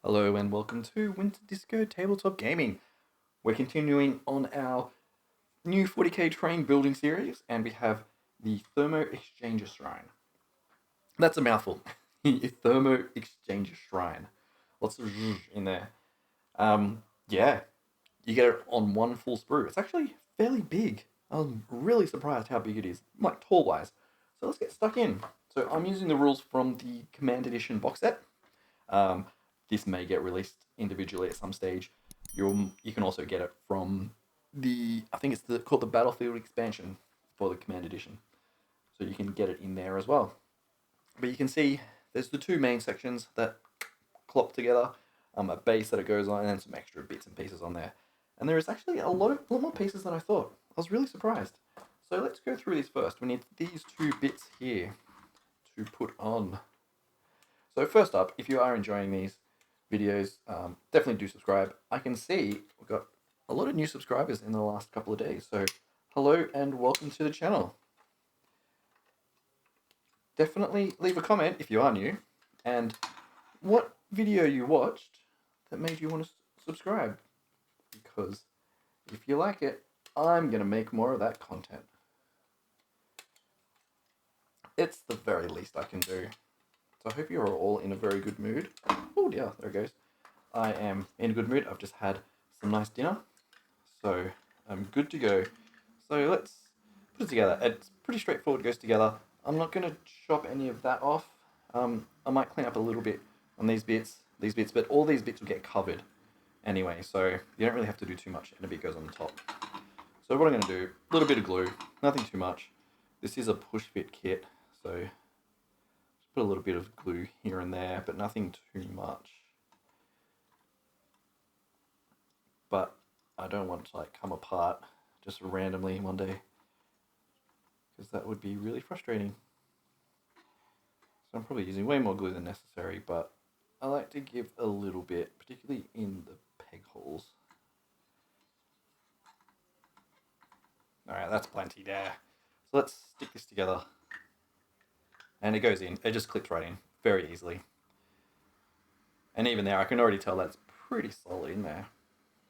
Hello and welcome to Winter Disco Tabletop Gaming. We're continuing on our new 40k train building series, and we have the Thermo Exchanger Shrine. That's a mouthful. Thermo Exchanger Shrine. Lots of in there. Yeah, you get it on one full sprue. It's actually fairly big. I'm really surprised how big it is, like tall wise. So let's get stuck in. So I'm using the rules from the Command Edition box set. Um, this may get released individually at some stage. You can also get it from I think it's called the Battlefield expansion for the Command Edition, so you can get it in there as well. But you can see there's the two main sections that clop together, a base that it goes on, and then some extra bits and pieces on there. And there is actually a lot more pieces than I thought. I was really surprised. So let's go through these first. We need these two bits here to put on. So first up, if you are enjoying these videos, definitely do subscribe. I can see we've got a lot of new subscribers in the last couple of days. So hello and welcome to the channel. Definitely leave a comment if you are new and what video you watched that made you want to subscribe. Because if you like it, I'm going to make more of that content. It's the very least I can do. So I hope you're all in a very good mood. Oh dear, there it goes. I am in a good mood. I've just had some nice dinner, so I'm good to go. So let's put it together. It's pretty straightforward, goes together. I'm not going to chop any of that off. I might clean up a little bit on these bits, but all these bits will get covered anyway, so you don't really have to do too much, and a bit goes on the top. So what I'm going to do, a little bit of glue, nothing too much. This is a push fit kit, so just put a little bit of glue here and there, but nothing too much. But I don't want it to come apart just randomly one day, because that would be really frustrating. So I'm probably using way more glue than necessary, but I like to give a little bit, particularly in the peg holes. Alright, that's plenty there. So let's stick this together. And it goes in, it just clips right in very easily. And even there, I can already tell that's pretty solid in there.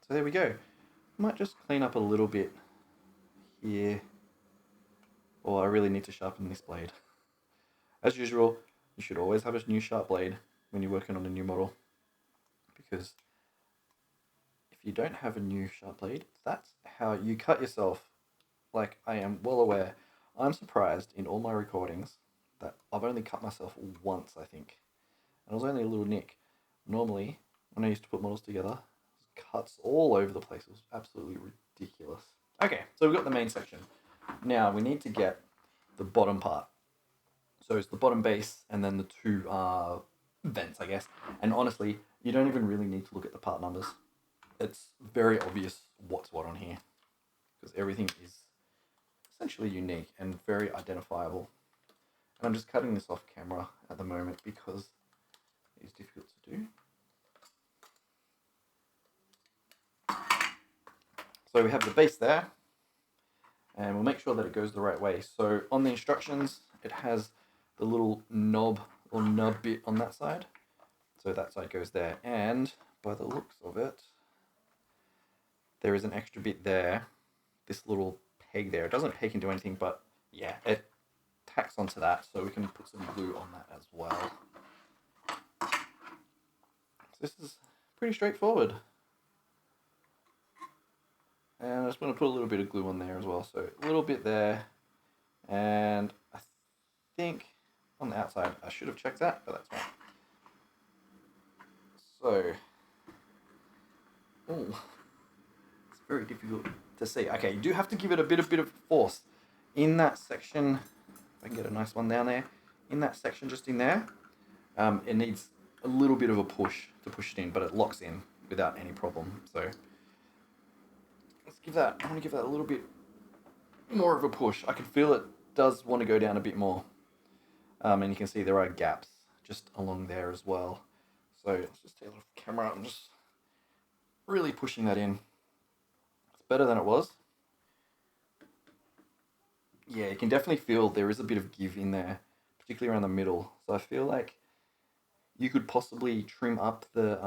So there we go. I might just clean up a little bit here. Or I really need to sharpen this blade. As usual, you should always have a new sharp blade when you're working on a new model, because if you don't have a new sharp blade, that's how you cut yourself. Like, I am well aware. I'm surprised in all my recordings that I've only cut myself once, I think. And it was only a little nick. Normally, when I used to put models together, cuts all over the place. It was absolutely ridiculous. Okay, so we've got the main section. Now we need to get the bottom part. So it's the bottom base and then the two vents, I guess. And honestly, you don't even really need to look at the part numbers. It's very obvious what's what on here, because everything is essentially unique and very identifiable. And I'm just cutting this off camera at the moment because it's difficult to do. So we have the base there, and we'll make sure that it goes the right way. So on the instructions, it has the little knob or nub bit on that side. So that side goes there, and by the looks of it, there is an extra bit there, this little peg there. It doesn't peg into anything, but yeah, it tacks onto that, so we can put some glue on that as well. So this is pretty straightforward. And I just want to put a little bit of glue on there as well, so a little bit there, and I think on the outside, I should have checked that, but that's fine. So, it's very difficult to see. Okay, you do have to give it a bit of force in that section. If I can get a nice one down there, in that section, just in there, it needs a little bit of a push to push it in, but it locks in without any problem. So let's give that. I want to give that a little bit more of a push. I can feel it does want to go down a bit more, and you can see there are gaps just along there as well. So let's just take a little camera out and just really pushing that in. It's better than it was. Yeah, you can definitely feel there is a bit of give in there, particularly around the middle. So I feel like You could possibly trim up the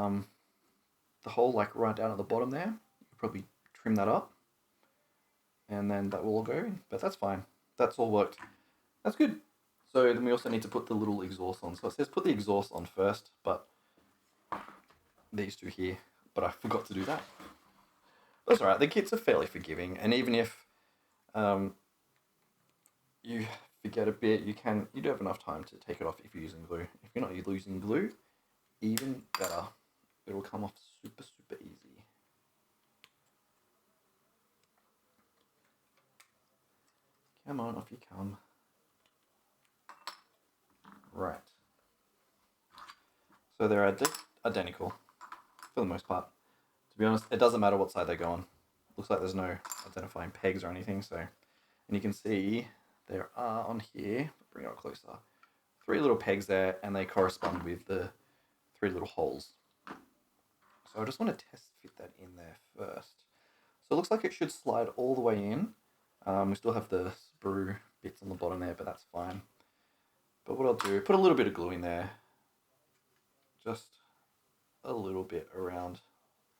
hole like right down at the bottom there. You could probably trim that up, and then that will all go in. But that's fine. That's all worked. That's good. So then we also need to put the little exhaust on. So it says put the exhaust on first, but these two here, but I forgot to do that. That's alright. The kits are fairly forgiving, and even if you forget a bit, you do have enough time to take it off if you're using glue. If you're not using glue, even better. It'll come off super, super easy. Come on, off you come. Right. So they're identical for the most part. To be honest, it doesn't matter what side they go on. Looks like there's no identifying pegs or anything. So, and you can see there are on here, bring it up closer, 3 little pegs there, and they correspond with the 3 little holes. So I just want to test fit that in there first. So it looks like it should slide all the way in. We still have the sprue bits on the bottom there, but that's fine. But what I'll do, put a little bit of glue in there. Just a little bit around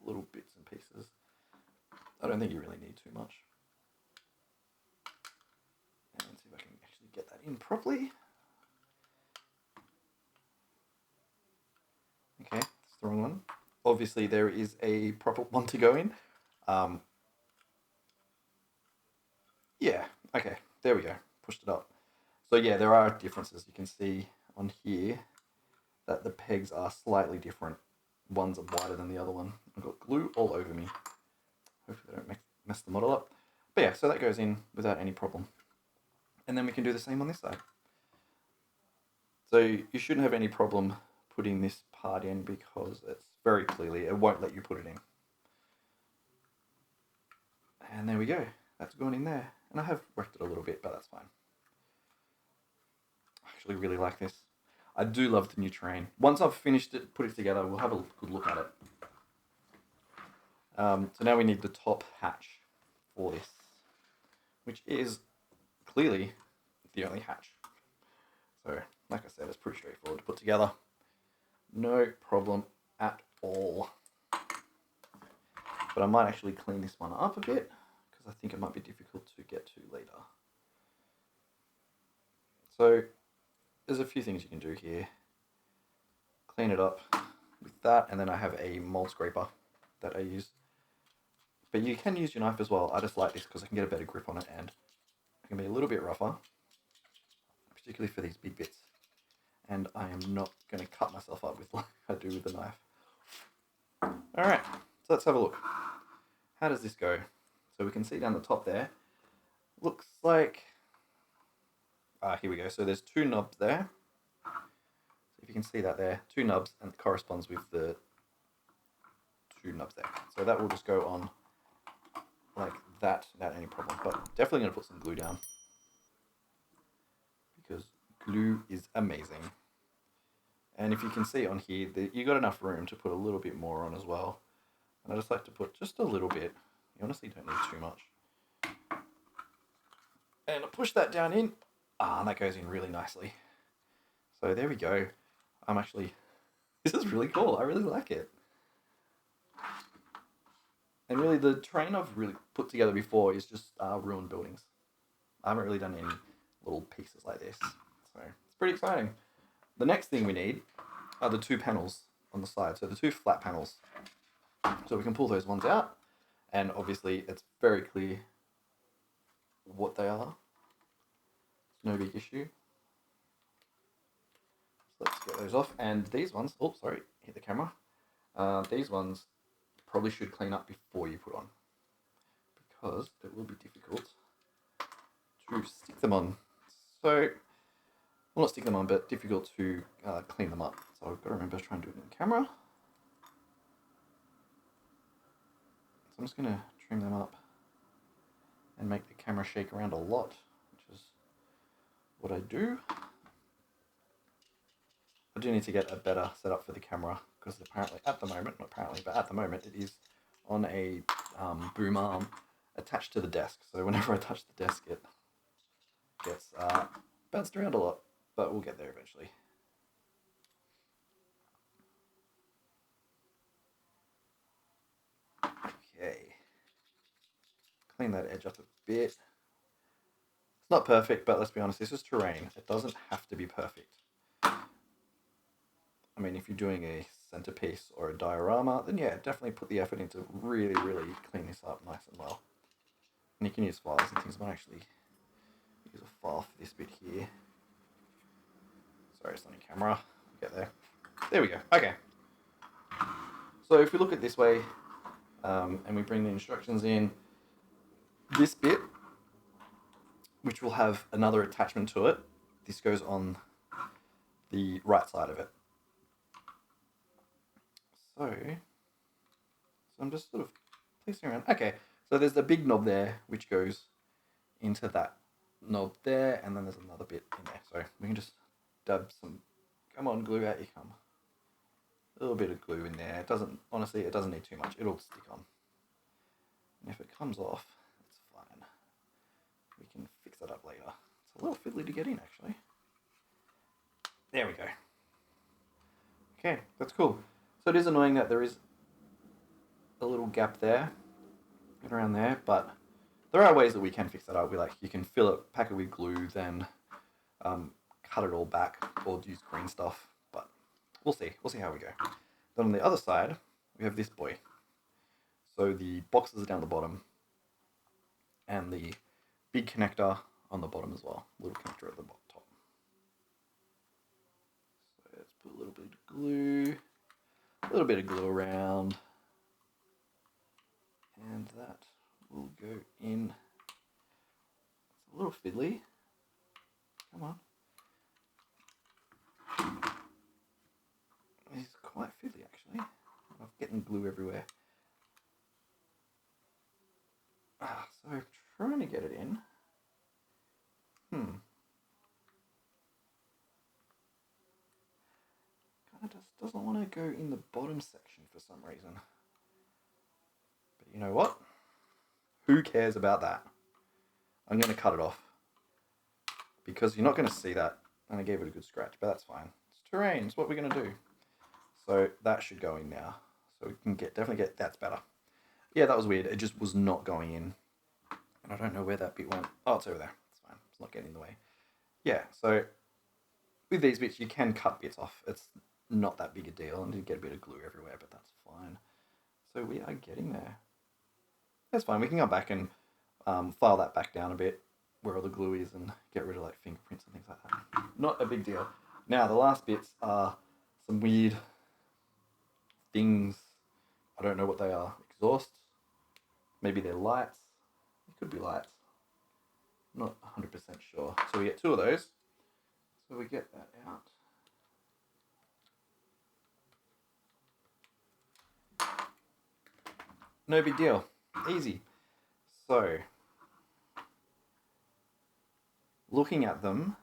little bits and pieces. I don't think you really need too much. And let's see if I can actually get that in properly. Okay, that's the wrong one. Obviously there is a proper one to go in. Yeah, okay, there we go. Pushed it up. So yeah, there are differences. You can see on here that the pegs are slightly different. One's wider than the other one. I've got glue all over me. Hopefully they don't mess the model up. But yeah, so that goes in without any problem. And then we can do the same on this side. So you shouldn't have any problem putting this part in because it's very clearly, it won't let you put it in. And there we go. That's gone in there. And I have wrecked it a little bit, but that's fine. I actually really like this. I do love the new train. Once I've finished it, put it together, we'll have a good look at it. So now we need the top hatch for this, which is clearly the only hatch. So, like I said, it's pretty straightforward to put together. No problem at all. But I might actually clean this one up a bit because I think it might be difficult to get to later. So, there's a few things you can do here. Clean it up with that, and then I have a mold scraper that I use. But you can use your knife as well. I just like this because I can get a better grip on it and it can be a little bit rougher, particularly for these big bits. And I am not going to cut myself up with like I do with the knife. Alright, so let's have a look. How does this go? So we can see down the top there. Looks like... here we go. So there's 2 knobs there. So if you can see that there, 2 knobs, and it corresponds with the 2 knobs there. So that will just go on like that without any problem. But definitely going to put some glue down because glue is amazing. And if you can see on here, you got enough room to put a little bit more on as well. And I just like to put just a little bit. You honestly don't need too much. And I push that down in. And that goes in really nicely. So there we go. This is really cool. I really like it. And really the train I've really put together before is just ruined buildings. I haven't really done any little pieces like this. So it's pretty exciting. The next thing we need are the 2 panels on the side. So the 2 flat panels. So we can pull those ones out. And obviously it's very clear what they are. It's no big issue. So let's get those off. And these ones, oh sorry, hit the camera. These ones probably should clean up before you put on, because it will be difficult to stick them on. So, well, not stick them on, but difficult to clean them up. So I've got to remember to try and do it in camera. So I'm just going to trim them up and make the camera shake around a lot, which is what I do. I do need to get a better setup for the camera because apparently at the moment, not apparently, but at the moment it is on a boom arm attached to the desk. So whenever I touch the desk, it gets bounced around a lot, but we'll get there eventually. clean that edge up a bit. It's not perfect, but let's be honest, this is terrain. It doesn't have to be perfect. I mean, if you're doing a centerpiece or a diorama, then yeah, definitely put the effort into really, really clean this up nice and well. And you can use files and things. I might actually use a file for this bit here. Sorry, it's not on camera. We'll get there. There we go. Okay. So if we look at this way, and we bring the instructions in, this bit, which will have another attachment to it, this goes on the right side of it. So I'm just sort of placing around. Okay, so there's the big knob there, which goes into that knob there, and then there's another bit in there. So we can just dab some, come on, glue, out you come. A little bit of glue in there. It doesn't, honestly, it doesn't need too much. It'll stick on. And if it comes off, it's fine. We can fix that up later. It's a little fiddly to get in, actually. There we go. Okay, that's cool. So it is annoying that there is a little gap there and around there, but there are ways that we can fix that up. You can fill it, pack it with glue, then cut it all back, or use green stuff. But we'll see. We'll see how we go. Then on the other side, we have this boy. So the boxes are down the bottom, and the big connector on the bottom as well. Little connector at the top. So let's put a little bit of glue. A little bit of glue around, and that will go in. It's a little fiddly. Come on. It's quite fiddly, actually. I'm getting glue everywhere. So I'm trying to get it in. Just doesn't want to go in the bottom section for some reason. But you know what? Who cares about that? I'm going to cut it off. Because you're not going to see that. And I gave it a good scratch, but that's fine. It's terrain. It's what we're going to do. So that should go in now. So we can definitely get, that's better. Yeah, that was weird. It just was not going in. And I don't know where that bit went. Oh, it's over there. It's fine. It's not getting in the way. Yeah, so with these bits, you can cut bits off. It's not that big a deal, and you get a bit of glue everywhere, but that's fine. So we are getting there. That's fine. We can go back and file that back down a bit where all the glue is and get rid of like fingerprints and things like that. Not a big deal. Now the last bits are some weird things. I don't know what they are. Exhausts. Maybe they're lights. It could be lights. Not 100% sure. So we get two of those. So we get that out. No big deal. Easy. So, looking at them,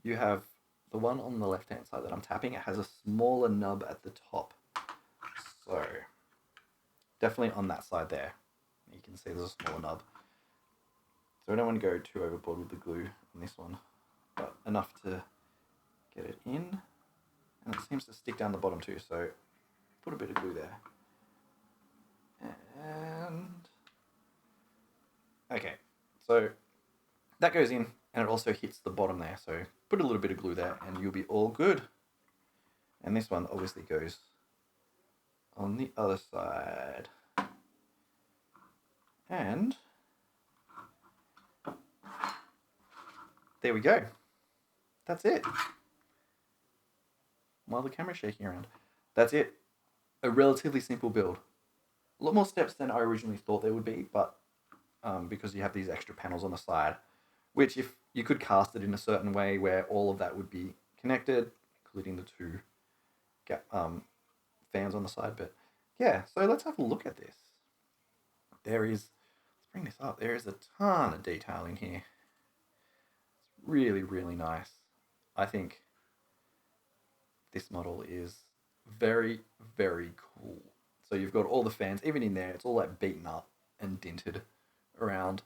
you have the one on the left-hand side that I'm tapping. It has a smaller nub at the top. So, definitely on that side there. You can see there's a smaller nub. So I don't want to go too overboard with the glue on this one, but enough to get it in. And it seems to stick down the bottom too, so put a bit of glue there. And okay, so that goes in, and it also hits the bottom there, so put a little bit of glue there and you'll be all good. And this one obviously goes on the other side. And there we go. That's it. While the camera's shaking around. That's it. A relatively simple build. A lot more steps than I originally thought there would be, but because you have these extra panels on the side, which if you could cast it in a certain way where all of that would be connected, including the two fans on the side. But yeah, so let's have a look at this. Let's bring this up. There is a ton of detail in here. It's really, really nice. I think this model is very, very cool. So you've got all the fans, even in there, it's all like beaten up and dinted around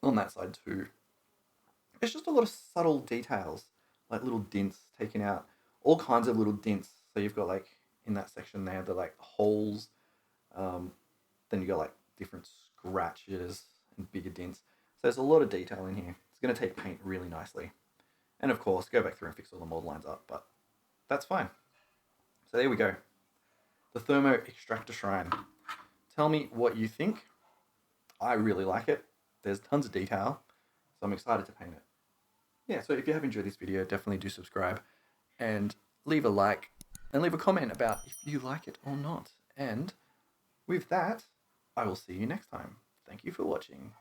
on that side too. It's just a lot of subtle details, like little dints taken out, all kinds of little dints. So you've got like in that section there, the like holes. Then you got like different scratches and bigger dints. So there's a lot of detail in here. It's going to take paint really nicely. And of course, go back through and fix all the mold lines up, but that's fine. So there we go. The Thermo Exchanger Shrine. Tell me what you think. I really like it. There's tons of detail, so I'm excited to paint it. Yeah, so if you have enjoyed this video, definitely do subscribe and leave a like and leave a comment about if you like it or not. And with that, I will see you next time. Thank you for watching.